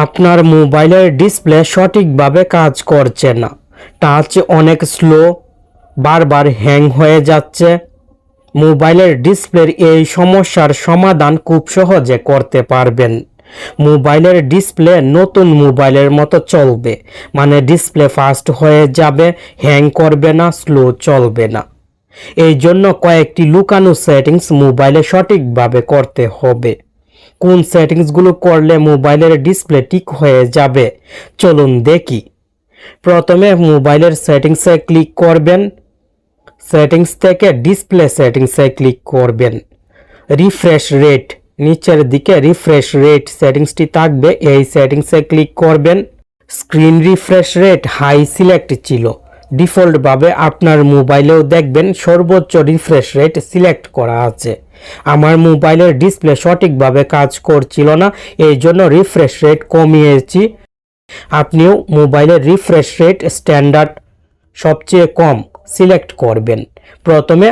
আপনার মোবাইলের ডিসপ্লে সঠিকভাবে কাজ করছে না, টাচ অনেক স্লো, বারবার হ্যাং হয়ে যাচ্ছে। মোবাইলের ডিসপ্লের এই সমস্যার সমাধান খুব সহজে করতে পারবেন। মোবাইলের ডিসপ্লে নতুন মোবাইলের মতো চলবে, মানে ডিসপ্লে ফাস্ট হয়ে যাবে, হ্যাং করবে না, স্লো চলবে না। এই জন্য কয়েকটি লুকানো সেটিংস মোবাইলে সঠিকভাবে করতে হবে। কোন সেটিংসগুলো করলে মোবাইলের ডিসপ্লে ঠিক হয়ে যাবে, চলুন দেখি। প্রথমে মোবাইলের সেটিংসে ক্লিক করবেন। সেটিংস থেকে ডিসপ্লে সেটিংসে ক্লিক করবেন। রিফ্রেশ রেট, নিচের দিকে রিফ্রেশ রেট সেটিংসটি থাকবে, এই সেটিংসে ক্লিক করবেন। Screen refresh rate high select ছিল, ডিফল্টভাবে আপনার মোবাইলেও দেখবেন সর্বোচ্চ রিফ্রেশ রেট সিলেক্ট করা আছে। আমার মোবাইলের ডিসপ্লে সঠিকভাবে কাজ করছিল না, এই জন্য রিফ্রেশ রেট কমিয়েছি। আপনিও মোবাইলের রিফ্রেশ রেট স্ট্যান্ডার্ড সবচেয়ে কম সিলেক্ট করবেন। প্রথমে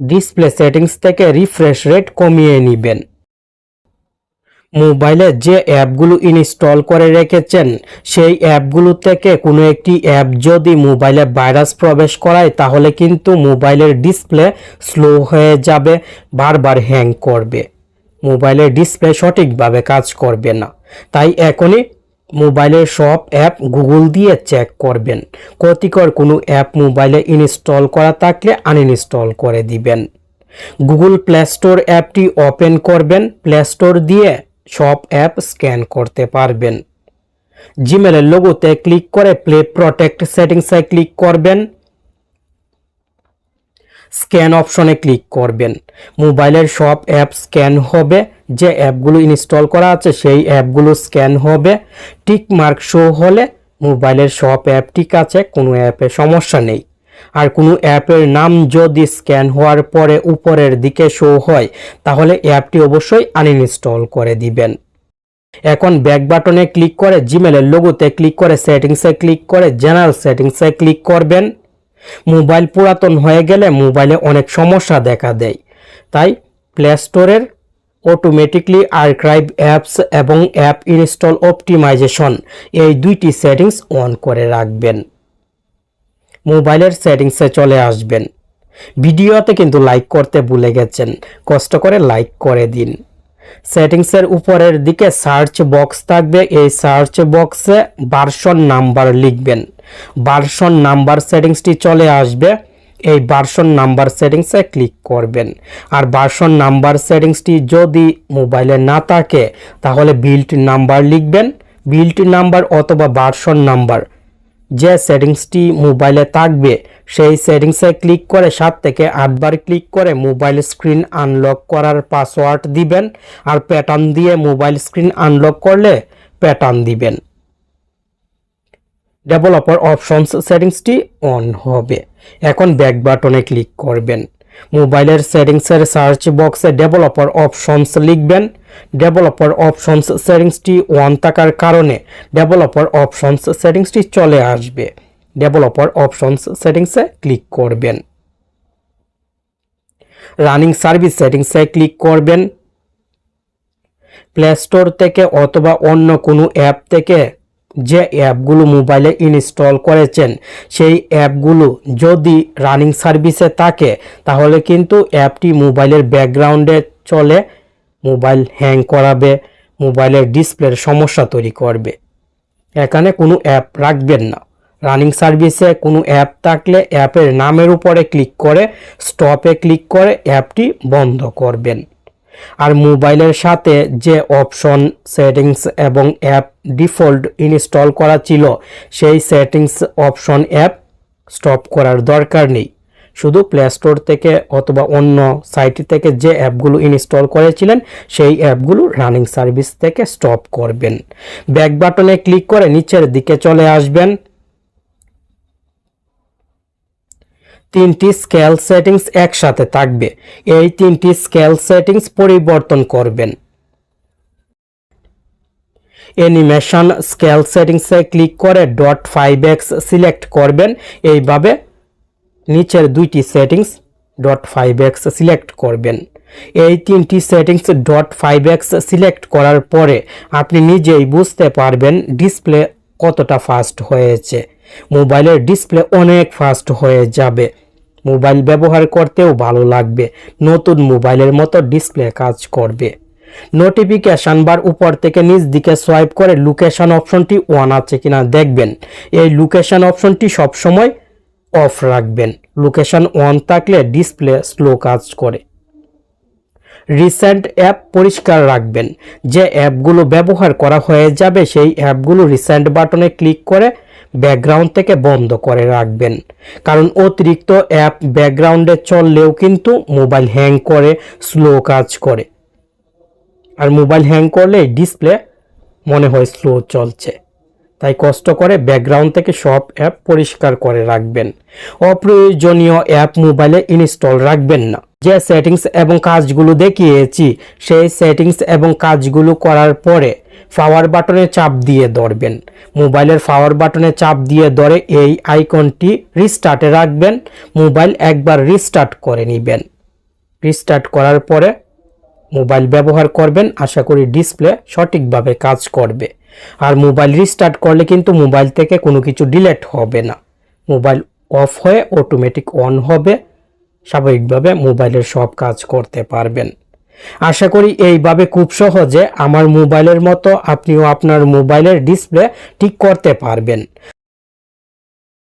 ডিসপ্লে সেটিংস থেকে রিফ্রেশ রেট কমিয়ে নেবেন। মোবাইলে যে অ্যাপগুলো ইনস্টল করে রেখেছেন সেই অ্যাপগুলো থেকে কোনো একটি অ্যাপ যদি মোবাইলে ভাইরাস প্রবেশ করায় তাহলে কিন্তু মোবাইলের ডিসপ্লে স্লো হয়ে যাবে, বারবার হ্যাং করবে, মোবাইলের ডিসপ্লে সঠিকভাবে কাজ করবে না। তাই এখনই মোবাইলের সব অ্যাপ গুগল দিয়ে চেক করবেন। ক্ষতিকর কোনো অ্যাপ মোবাইলে ইনস্টল করা থাকলে আনইনস্টল করে দিবেন। গুগল প্লে স্টোর অ্যাপটি ওপেন করবেন। প্লে স্টোর দিয়ে সব অ্যাপ স্ক্যান করতে পারবেন। জিমেলের লোগোতে ক্লিক করে প্লে প্রোটেক্ট সেটিংসে ক্লিক করবেন। স্ক্যান অপশনে ক্লিক করবেন। মোবাইলের সব অ্যাপ স্ক্যান হবে, যে অ্যাপগুলো ইনস্টল করা আছে সেই অ্যাপগুলো স্ক্যান হবে। টিক মার্ক শো হলে মোবাইলের সব অ্যাপ ঠিক আছে, কোনো অ্যাপে সমস্যা নেই। আর কোনো অ্যাপের নাম যদি স্ক্যান হওয়ার পরে উপরের দিকে শো হয় তাহলে অ্যাপটি অবশ্যই আনইনস্টল করে দিবেন। এখন ব্যাক বাটনে ক্লিক করে জিমেলের লোগোতে ক্লিক করে সেটিংসে ক্লিক করে জেনারেল সেটিংসে ক্লিক করবেন। মোবাইল পুরাতন হয়ে গেলে মোবাইলে অনেক সমস্যা দেখা দেয়, তাই প্লে স্টোরের অটোমেটিকলি আর্কাইভ অ্যাপস এবং অ্যাপ ইনস্টল অপটিমাইজেশন এই দুইটি সেটিংস অন করে রাখবেন। মোবাইলের সেটিংসে চলে আসবেন। ভিডিওতে কিন্তু লাইক করতে ভুলে গেছেন, কষ্ট করে লাইক করে দিন। সেটিংসের উপরের দিকে সার্চ বক্স থাকবে, এই সার্চ বক্সে ভার্সন নাম্বার লিখবেন। ভার্সন নাম্বার সেটিংসটি চলে আসবে, এই ভার্সন নাম্বার সেটিংসে ক্লিক করবেন। আর ভার্সন নাম্বার সেটিংসটি যদি মোবাইলে না থাকে তাহলে বিল্ড নাম্বার লিখবেন। বিল্ড নাম্বার অথবা ভার্সন নাম্বার যে সেটিংসটি মোবাইলে থাকবে সেই সেটিংসে ক্লিক করে 7 থেকে 8 বার ক্লিক করে মোবাইল স্ক্রিন আনলক করার পাসওয়ার্ড দিবেন। আর প্যাটার্ন দিয়ে মোবাইল স্ক্রিন আনলক করলে প্যাটার্ন দিবেন। ডেভেলপার অপশনস সেটিংসটি অন হবে। এখন ব্যাক বাটনে ক্লিক করবেন। মোবাইলের সেটিংসের সার্চ বক্সে ডেভেলপার অপশনস লিখবেন। ডেভেলপার অপশনস সেটিংসটি অন থাকার কারণে ডেভেলপার অপশনস সেটিংসটি চলে আসবে। ডেভেলপার অপশনস সেটিংসে ক্লিক করবেন। রানিং সার্ভিস সেটিংসে ক্লিক করবেন। প্লে স্টোর থেকে অথবা অন্য কোনো অ্যাপ থেকে যে অ্যাপগুলো মোবাইলে ইনস্টল করেছেন সেই অ্যাপগুলো যদি রানিং সার্ভিসে থাকে তাহলে কিন্তু অ্যাপটি মোবাইলের ব্যাকগ্রাউন্ডে চলে, মোবাইল হ্যাং করাবে, মোবাইলের ডিসপ্লের সমস্যা তৈরি করবে। এখানে কোনো অ্যাপ রাখবেন না। রানিং সার্ভিসে কোনো অ্যাপ থাকলে অ্যাপের নামের উপরে ক্লিক করে স্টপে ক্লিক করে অ্যাপটি বন্ধ করবেন। আর মোবাইলের সাথে যে অপশন সেটিংস এবং অ্যাপ ডিফল্ট ইনস্টল করা ছিল সেই সেটিংস অপশন অ্যাপ স্টপ করার দরকার নেই। শুধু প্লে স্টোর থেকে অথবা অন্য সাইট থেকে যে অ্যাপগুলো ইনস্টল করেছিলেন সেই অ্যাপগুলো রানিং সার্ভিস থেকে স্টপ করবেন। ব্যাক বাটনে ক্লিক করে নিচের দিকে চলে আসবেন। 3টি স্কেল সেটিংস একসাথে থাকবে, এই 3টি স্কেল সেটিংস পরিবর্তন করবেন। অ্যানিমেশন স্কেল সেটিংসে ক্লিক করে .5x সিলেক্ট করবেন। এইভাবে নিচের দুইটি সেটিংস .5x সিলেক্ট করবেন। এই 3টি সেটিংস .5x সিলেক্ট করার পরে আপনি নিজেই বুঝতে পারবেন ডিসপ্লে কতটা ফাস্ট হয়েছে। মোবাইলের ডিসপ্লে অনেক ফাস্ট হয়ে যাবে, মোবাইল ব্যবহার করতেও ভালো লাগবে, নতুন মোবাইলের মতো ডিসপ্লে কাজ করবে। নোটিফিকেশন বার উপর থেকে নিচ দিকে সোয়াইপ করে লোকেশন অপশনটি অন আছে কিনা দেখবেন। এই লোকেশন অপশনটি সবসময় অফ রাখবেন। লোকেশন অন থাকলে ডিসপ্লে স্লো কাজ করে। রিসেন্ট অ্যাপ পরিষ্কার রাখবেন। যে অ্যাপগুলো ব্যবহার করা হয়ে যাবে সেই অ্যাপগুলো রিসেন্ট বাটনে ক্লিক করে ব্যাকগ্রাউন্ড থেকে বন্ধ করে রাখবেন, কারণ অতিরিক্ত অ্যাপ ব্যাকগ্রাউন্ডে চললেও কিন্তু মোবাইল হ্যাং করে, স্লো কাজ করে। আর মোবাইল হ্যাং করলে ডিসপ্লে মনে হয় স্লো চলছে। তাই কষ্ট করে ব্যাকগ্রাউন্ড থেকে সব অ্যাপ পরিষ্কার করে রাখবেন। অপ্রয়োজনীয় অ্যাপ মোবাইলে ইনস্টল রাখবেন না। যে সেটিংস এবং কাজগুলো দেখিয়েছি সেই সেটিংস এবং কাজগুলো করার পরে পাওয়ার বাটনে চাপ দিয়ে ধরবেন। মোবাইলের পাওয়ার বাটনে চাপ দিয়ে ধরে এই আইকনটি রিস্টার্টে রাখবেন। মোবাইল একবার রিস্টার্ট করে নেবেন। রিস্টার্ট করার পরে মোবাইল ব্যবহার করবেন, আশা করি ডিসপ্লে সঠিকভাবে কাজ করবে। আর মোবাইল রিস্টার্ট করলে কিন্তু মোবাইল থেকে কোনো কিছু ডিলিট হবে না, মোবাইল অফ হয়ে অটোমেটিক অন হবে, স্বাভাবিকভাবে মোবাইলের সব কাজ করতে পারবেন। আশা করি এইভাবে খুব সহজে আমার মোবাইলের মতো আপনিও আপনার মোবাইলের ডিসপ্লে ঠিক করতে পারবেন।